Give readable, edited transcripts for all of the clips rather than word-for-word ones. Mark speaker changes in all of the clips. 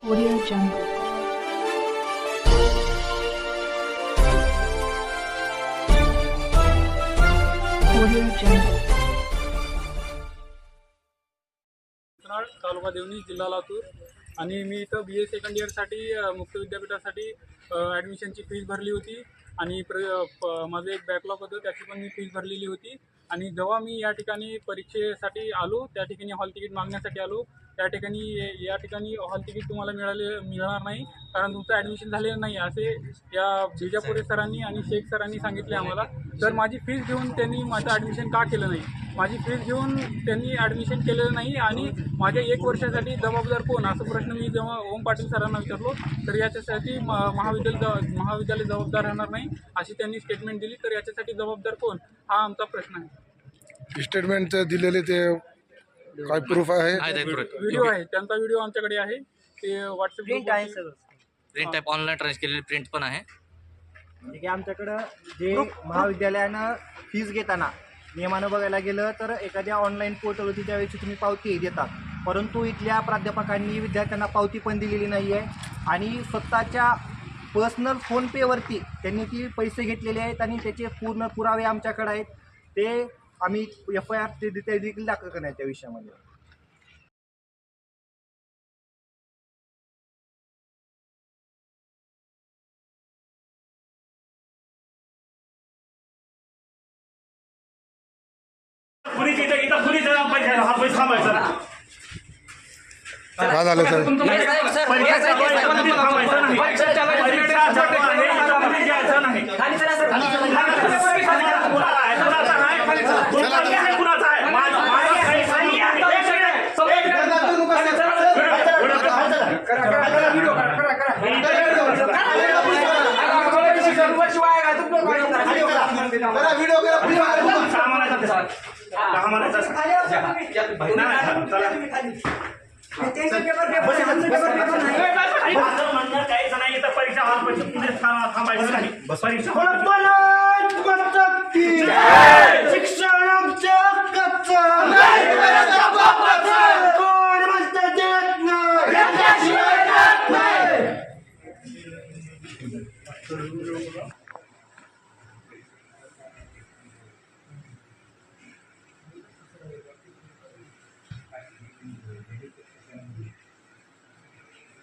Speaker 1: Audio Jungle. Audio Jungle.
Speaker 2: तालुका देवणी जिल्हा लातूर आणि मी इथं BA सेकंड इयरसाठी मुक्त विद्यापीठासाठी ॲडमिशनची फीस भरली होती आणि माझं एक बॅकलॉग होतं त्याची पण मी फीस भरलेली होती. आणि जेव्हा मी या ठिकाणी परीक्षेसाठी आलो त्या ठिकाणी हॉल तिकीट मागण्यासाठी आलो त्या ठिकाणी या ठिकाणी हॉल तिकीट तुम्हाला मिळणार नाही कारण तुमचं ॲडमिशन झालेलं नाही असे या बिजापुरे सरांनी आणि शेख सरांनी सांगितले आम्हाला. तर माझी फीस घेऊन त्यांनी माझं ॲडमिशन का केलं नाही, माझी फीस घेऊन त्यांनी ॲडमिशन केलेलं नाही आणि माझ्या 1 वर्षासाठी जबाबदार कोण असा प्रश्न मी जेव्हा ओम पाटील सरांना विचारलो तर याच्यासाठी महाविद्यालय जबाबदार राहणार नाही अशी त्यांनी स्टेटमेंट दिली. तर याच्यासाठी जबाबदार कोण हा आमचा प्रश्न आहे.
Speaker 3: स्टेटमेंट दिलेले ते काय प्रूफ आहे?
Speaker 2: व्हिडिओ आहे, त्यांचा व्हिडिओ आमच्याकडे आहे, ते व्हॉट्सअप
Speaker 4: प्रिंट आहे सगळं.
Speaker 5: प्रिंट टाईप ऑनलाईन ट्रान्स केलेली प्रिंट पण आहे.
Speaker 4: म्हणजे की आमच्याकडं जे महाविद्यालयानं फीज घेताना नियमानं बघायला गेलं तर एखाद्या ऑनलाईन पोर्टलवरती त्यावेळेची तुम्ही पावती देता, परंतु इथल्या प्राध्यापकांनी विद्यार्थ्यांना पावती पण दिलेली नाही आहे आणि स्वतःच्या पर्सनल फोनपेवरती त्यांनी ती पैसे घेतलेले आहेत आणि त्याचे पूर्ण पुरावे आमच्याकडे आहेत. ते आम्ही FIR ते देखील दाखल करण्यात त्या विषयामध्ये.
Speaker 3: काय झालं सर?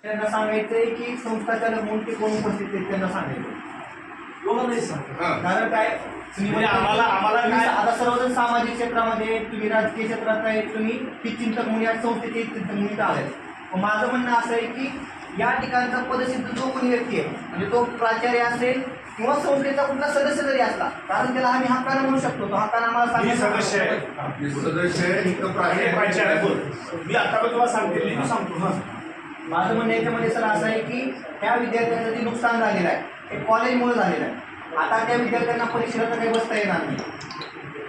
Speaker 4: त्यांना सांगायचंय की संस्थाचालक म्हणून ते कोण उपस्थित आहेत त्यांना सांगायचं. कारण काय तुम्ही आम्हाला काय आता सर्वजण सामाजिक क्षेत्रामध्ये तुम्ही राजकीय क्षेत्रात आहे, तुम्ही ही चिंतक म्हणून या संस्थेचे चिंतक म्हणून आले. माझं म्हणणं असं आहे की या ठिकाणचा पदसिद्ध जो कोणी व्यक्ती आहे म्हणजे तो प्राचार्य असेल किंवा संस्थेचा कुठला सदस्य जरी असला, कारण त्याला आम्ही हक्कानं म्हणू शकतो, तो हक्कानं आम्हाला
Speaker 6: मी सदस्य आहे, मी आता तुम्हाला सांगतो.
Speaker 4: माझं म्हणणं याच्यामध्ये सर असं आहे की त्या विद्यार्थ्यांचं जे नुकसान झालेलं आहे ते कॉलेजमुळे झालेलं आहे. आता त्या विद्यार्थ्यांना परीक्षेला तर काही बसता येणार नाही,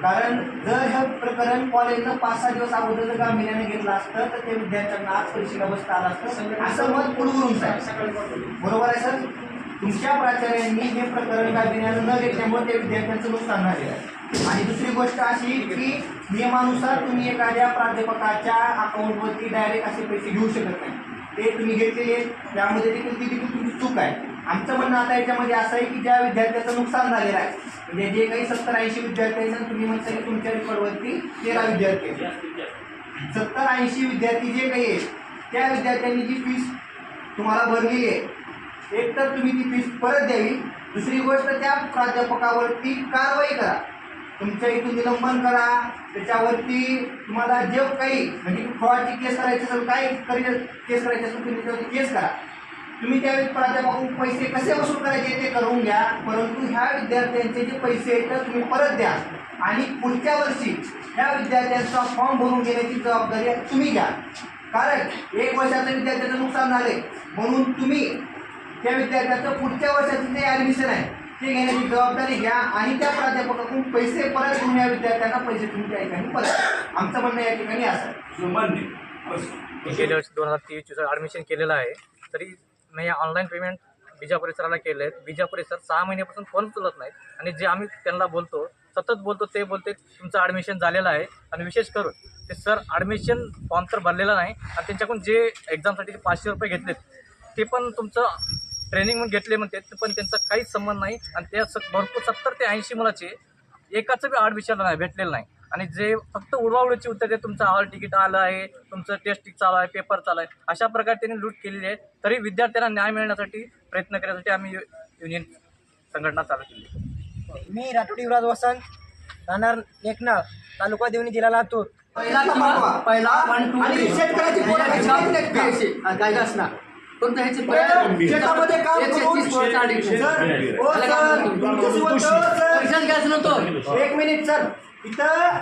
Speaker 4: कारण जर हे प्रकरण कॉलेजनं 5-6 दिवस अगोदर जर गांभीर्याने घेतलं असतं तर त्या विद्यार्थ्यांना आज परीक्षेला बसता आलं असतं असं मत पुढवरून आहे. बरोबर आहे सर? तुमच्या प्राचार्यांनी हे प्रकरण गांभीर्यानं न घेतल्यामुळे त्या विद्यार्थ्यांचं नुकसान झालेलं आहे. आणि दुसरी गोष्ट अशी की नियमानुसार तुम्ही एखाद्या प्राध्यापकाच्या अकाउंटवरती डायरेक्ट असे पैसे घेऊ शकत नाही, ते तुम्ही घेतलेले त्यामध्ये देखील तुमची चूक आहे. आमचं म्हणणं आता याच्यामध्ये असं आहे की ज्या विद्यार्थ्याचं नुकसान झालेलं आहे म्हणजे जे काही 70-80 विद्यार्थी आहेत तुम्ही म्हणता की तुमच्या रेकॉर्डवरती 13 विद्यार्थी आहेत, 70-80 विद्यार्थी जे काही आहेत त्या विद्यार्थ्यांनी जी फीस तुम्हाला भरलेली आहे एक तर तुम्ही ती फीस परत द्यावी, दुसरी गोष्ट त्या प्राध्यापकावरती कारवाई करा, तुमच्या इथून निलंबन करा, त्याच्यावरती तुम्हाला जे काही म्हणजे फ्रॉडची केस करायची असेल काय केस करायची असेल तुम्ही त्याच्यावरती केस करा. तुम्ही त्यावेळी प्राध्यापक पैसे कसे वसूल करायचे ते करून घ्या, परंतु ह्या विद्यार्थ्यांचे जे पैसे आहेत तर तुम्ही परत द्या आणि पुढच्या वर्षी ह्या विद्यार्थ्यांचा फॉर्म भरून घेण्याची जबाबदारी तुम्ही घ्या. कारण 1 वर्षाचं विद्यार्थ्याचं नुकसान झाले म्हणून तुम्ही त्या विद्यार्थ्याचं पुढच्या वर्षाचं जे ॲडमिशन आहे ते घेण्याची जबाबदारी घ्या आणि त्या प्राध्यापकाकडून पैसे परत घेऊन या विद्यार्थ्यांना पैसे तुम्ही त्या ठिकाणी परत. आमचं म्हणणं या ठिकाणी असं
Speaker 5: गेल्या वर्षी 2023 ॲडमिशन केलेलं आहे तरी मी ऑनलाईन पेमेंट बिजापुरे सराला केलं आहे. बिजापुरे सर 6 महिन्यापासून फोन उचलत नाहीत आणि जे आम्ही त्यांना बोलतो सतत बोलतो ते बोलते तुमचं ॲडमिशन झालेलं आहे. आणि विशेष करून ते सर ॲडमिशन फॉर्म तर भरलेला नाही आणि त्यांच्याकडून जे एक्झामसाठी 500 रुपये घेतलेत ते पण तुमचं ट्रेनिंग म्हणून घेतले म्हणते, पण त्यांचा काहीच संबंध नाही. आणि त्या भरपूर 70 ते 80 मुलाचे एकाचं बी ॲडमिशन नाही भेटलेलं नाही. आणि जे फक्त उडवाउडीची उत्तर ते तुमचं हॉल तिकीट आलं आहे, तुमचं टेस्ट चालू आहे, पेपर चालू आहे, अशा प्रकारे त्यांनी लूट केलेली आहे. तरी विद्यार्थ्यांना न्याय मिळण्यासाठी प्रयत्न करण्यासाठी आम्ही युनियन संघटना चालू केली.
Speaker 7: मी राठोड युवराज वसंत, राहणार लेखना, तालुका देवणी, जिल्हा लातूर.
Speaker 4: पहिला तपासवा. पहिला आणि शेतकऱ्याची पोरं कशी आहेत का?
Speaker 8: कायदा असणार कोणतं ह्याचे
Speaker 4: शेतामध्ये काम करून
Speaker 8: परेशान करायचं नव्हतं.
Speaker 4: 1 मिनिट सर. इथं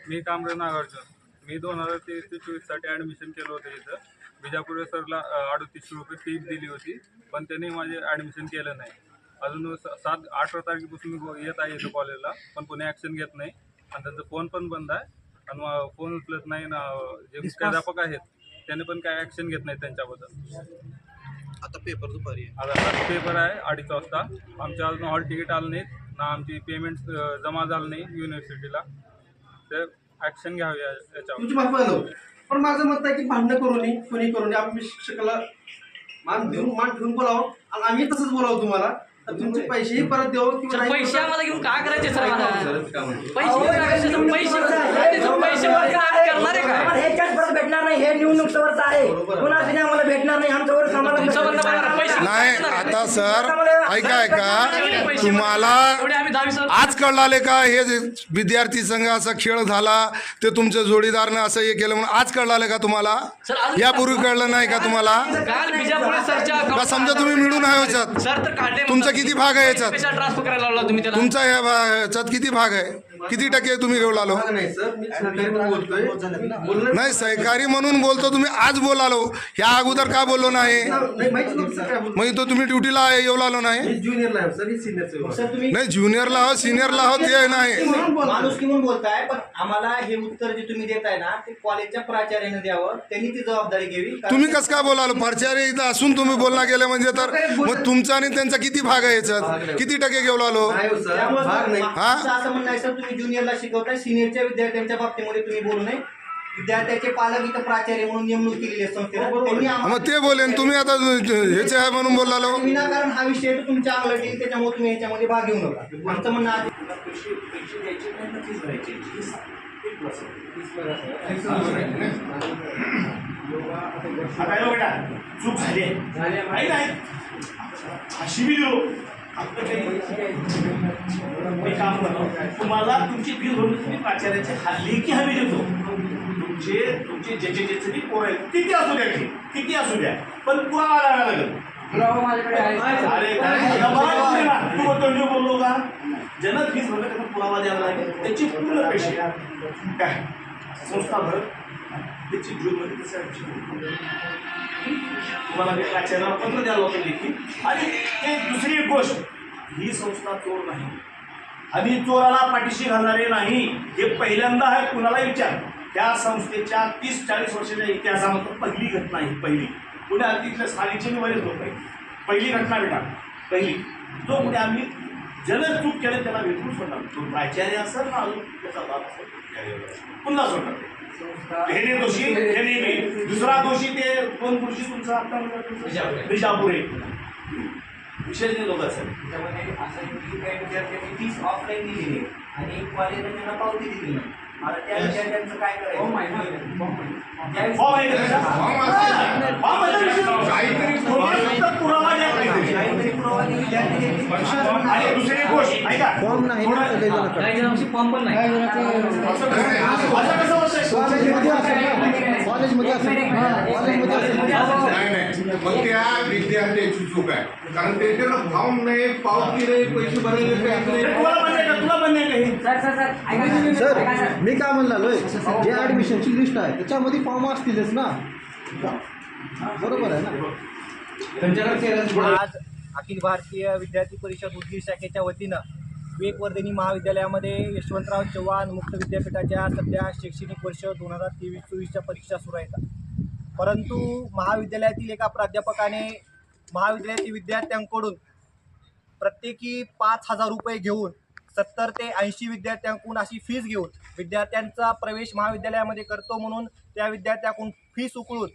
Speaker 2: मी कामराज नागार्जुन. मी 2023 ते 24साठी ॲडमिशन केलं होतं इथं. बिजापूर सरला 3800 रुपये फी दिली होती, पण त्यांनी माझे ॲडमिशन केलं नाही. अजून 18 तारखेपासून मी येत आहे इथं कॉलेजला, पण कोणी ॲक्शन घेत नाही. आणि त्यांचा फोन पण बंद आहे आणि फोन उचलत नाही ना. जे मुख्याध्यापक आहेत त्याने पण काय ॲक्शन घेत नाही त्यांच्याबद्दल.
Speaker 9: आता पेपर दुपारी
Speaker 2: आता पेपर आहे 2:30 वाजता. आमच्या अजून हॉल तिकीट आलं नाहीत ना, आमची पेमेंट जमा झालं नाही युनिव्हर्सिटीला. तर ॲक्शन घ्यावी याच्यावर.
Speaker 10: तुमची माफ झालं, पण माझं मत आहे की भांडणं करू नये, कोणी करू नये. आपण शिक्षकाला मान ठेवून बोलावं आणि आम्ही तसंच बोलावं तुम्हाला. तर तुमचे पैसेही परत देऊ किंवा
Speaker 8: पैसे आम्हाला घेऊन काय करायचे सर?
Speaker 7: ह्याच्यात परत भेटणार नाही, हे निवडणुकीवरचं आहे. कुणाचं आम्हाला भेटणार नाही, आमच्यावर
Speaker 3: नाही आता सर ऐका तुम्हाला आज कळाले का हे जे विद्यार्थी संघ असा खेळ झाला ते तुमच्या जोडीदारनं असं हे केलं म्हणून आज कळाले का तुम्हाला? यापूर्वी कळलं नाही का तुम्हाला? का समजा तुम्ही मिळून आहे याच्यात, तुमचा किती भाग आहे याच्यात? तुमचा याच्यात किती भाग आहे? किती टक्के तुम्ही घेऊन आलो?
Speaker 10: नाही सर, मी सहकारी म्हणून बोलतोय.
Speaker 3: नाही सहकारी म्हणून बोलतो तुम्ही, आज बोलालो. ह्या अगोदर का बोललो नाही?
Speaker 10: माहिती नव्हतं काय बोलतो.
Speaker 3: मग तो तुम्ही ड्युटीला येऊ लागलो नाही?
Speaker 10: ज्युनियरला आहे सर, ही सिनियरचं.
Speaker 3: नाही ज्युनियरला हो सिनियरला हो ते नाही.
Speaker 4: माणूस म्हणून बोलताय, पण आम्हाला हे उत्तर जे तुम्ही देताय ना ते कॉलेजच्या प्राचार्याने द्यावं, त्यांनी ती जबाबदारी घ्यावी.
Speaker 3: तुम्ही कसं काय बोलालो? प्राचार्य इथं असून तुम्ही बोलणं गेलं म्हणजे तर मग तुमचा आणि त्यांचा किती भाग आहे याच्यात? किती टक्के घेऊ लागलो?
Speaker 10: भाग नाही.
Speaker 4: असं म्हणणं आहे सर, तुम्ही ज्युनियरला शिकवताय, सिनियरच्या विद्यार्थ्यांच्या बाबतीमध्ये तुम्ही बोलू नये. विद्यार्थ्याचे पालक इथं प्राचार्य म्हणून नेमणूक केलेली आहे संस्थेला, त्यांनी
Speaker 3: मग ते बोलेन, तुम्ही आता ह्याचे आहे म्हणून बोलालो.
Speaker 4: विनाकारण हा विषय तुमच्या अंगलट येईल, त्याच्यामुळे तुम्ही ह्याच्यामध्ये भाग घेऊ नका. आमचं म्हणणं आहे
Speaker 6: आता बेटा चूक झाली आहे. अशी बी देऊ मी काम करतो. तुम्हाला तुमची फीस भरून तुम्ही प्राचार्याचे लेखी हवी देतो. तुमचे ज्याचे बी पोरं आहेत किती असू द्या, किती असू द्या, पण पुरावा लागायला लागेल. अरे तू बोलतो मी बोललो का? ज्यांना फीस भरलं त्यांना पुरावा द्यावा लागेल, त्याची पूर्ण पैसे काय संस्था भरत त्याची जूनमध्ये तुम्हाला प्राचार्याला पत्र द्यावं लागेल लेखी. आणि एक दुसरी एक गोष्ट, ही संस्था चोर नाही, आम्ही चोराला पाठीशी घालणारे नाही. हे पहिल्यांदा आहे, कुणाला विचार. त्या संस्थेच्या 30-40 वर्षाच्या इतिहासामध्ये पहिली घटना ही, पहिली पुणे तिथल्या स्थानिकचे मी बरेच लोक आहे. पहिली घटना बेटा, पहिली जो पुढे आम्ही ज्यानं चूक केलं त्याला भेटून सोडणार. तो प्राचार्य असेल ना, अजून त्याचा बाप असेल, पुन्हा सोडणार. हे दोषी हे नेहमी. दुसरा दोषी ते कोण पुरुषी तुमचा आता बिजापुरे विशेष लोक असेल.
Speaker 4: त्याच्यामध्ये असं की काही विद्यार्थ्यांनी फीस ऑफलाईन दिलेली आहे आणि कॉलेजने त्यांना पावती दिली नाही. मला त्या विद्यार्थ्यांचं काय करायचं?
Speaker 6: पुरावा द्या.
Speaker 4: काहीतरी पुरावा दिली विद्यार्थी देतील.
Speaker 6: आणि दुसरी गोष्ट ऐका,
Speaker 5: फॉर्म पण नाही.
Speaker 6: असं कसं
Speaker 9: मग त्या विद्यार्थ्याची चूक आहे, कारण त्याच्याला फॉर्म नाही, पावती नाही, पैसे भरायला
Speaker 6: तुला म्हणणे काही
Speaker 10: सर मी काय म्हणलालोय, जे ऍडमिशनची लिस्ट आहे त्याच्यामध्ये फॉर्म असतीलच ना, बरोबर आहे ना.
Speaker 7: आज अखिल भारतीय विद्यार्थी परिषद उदगीर शाखेच्या वतीनं विवेक वर्धिनी महाविद्यालयामध्ये यशवंतराव चव्हाण मुक्त विद्यापीठाच्या सध्या शैक्षणिक वर्ष 2023-24च्या परीक्षा सुरू आहेत. परंतु महाविद्यालयातील एका प्राध्यापकाने महाविद्यालयातील विद्यार्थ्यांकडून प्रत्येकी 5,000 रुपये घेऊन 70 ते 80 विद्यार्थ्यांकडून अशी फीस घेऊन विद्यार्थ्यांचा प्रवेश महाविद्यालयामध्ये करतो म्हणून त्या विद्यार्थ्यांकडून फीस उकळून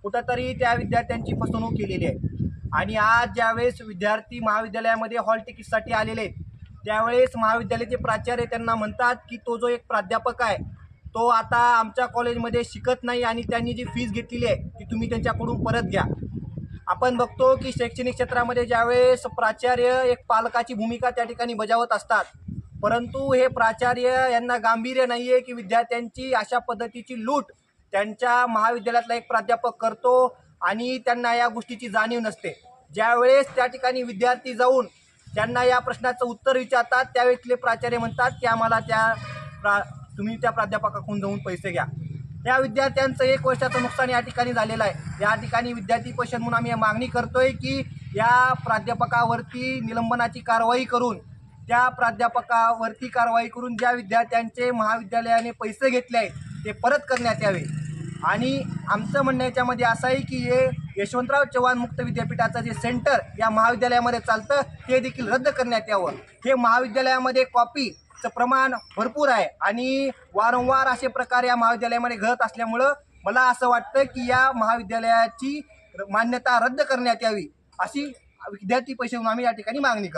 Speaker 7: कुठंतरी त्या विद्यार्थ्यांची फसवणूक केलेली आहे. आणि आज ज्यावेळेस विद्यार्थी महाविद्यालयामध्ये हॉल तिकीटसाठी आलेले आहेत त्यावेळेस महाविद्यालयाचे प्राचार्य त्यांना म्हणतात की तो जो एक प्राध्यापक आहे तो आता आमच्या कॉलेजमध्ये शिकत नाही आणि त्यांनी जी फीस घेतलेली आहे ती तुम्ही त्यांच्याकडून परत घ्या. आपण बघतो की शैक्षणिक क्षेत्रामध्ये ज्यावेळेस प्राचार्य एक पालकाची भूमिका त्या ठिकाणी बजावत असतात, परंतु हे प्राचार्य यांना गांभीर्य नाही आहे की विद्यार्थ्यांची अशा पद्धतीची लूट त्यांच्या महाविद्यालयातला एक प्राध्यापक करतो आणि त्यांना या गोष्टीची जाणीव नसते. ज्यावेळेस त्या ठिकाणी विद्यार्थी जाऊन त्यांना या प्रश्नाचं उत्तर विचारतात त्यावेळेसले प्राचार्य म्हणतात की आम्हाला तुम्ही त्या प्राध्यापकाकडून जाऊन पैसे घ्या. या विद्यार्थ्यांचं 1 वर्षाचं नुकसान या ठिकाणी झालेलं आहे. या ठिकाणी विद्यार्थी परिषद म्हणून आम्ही मागणी करतोय की या प्राध्यापकावरती निलंबनाची कारवाई करून ज्या विद्यार्थ्यांचे महाविद्यालयाने पैसे घेतले आहेत ते परत करण्यात यावे. आणि आमचं म्हणणं याच्यामध्ये असं आहे की हे यशवंतराव चव्हाण मुक्त विद्यापीठाचं जे सेंटर या महाविद्यालयामध्ये चालतं ते देखील रद्द करण्यात यावं. हे महाविद्यालयामध्ये कॉपीचं प्रमाण भरपूर आहे आणि वारंवार असे प्रकार या महाविद्यालयामध्ये घडत असल्यामुळं मला असं वाटतं की या महाविद्यालयाची मान्यता रद्द करण्यात यावी अशी विद्यार्थी परिषदेतून आम्ही या ठिकाणी मागणी करतो.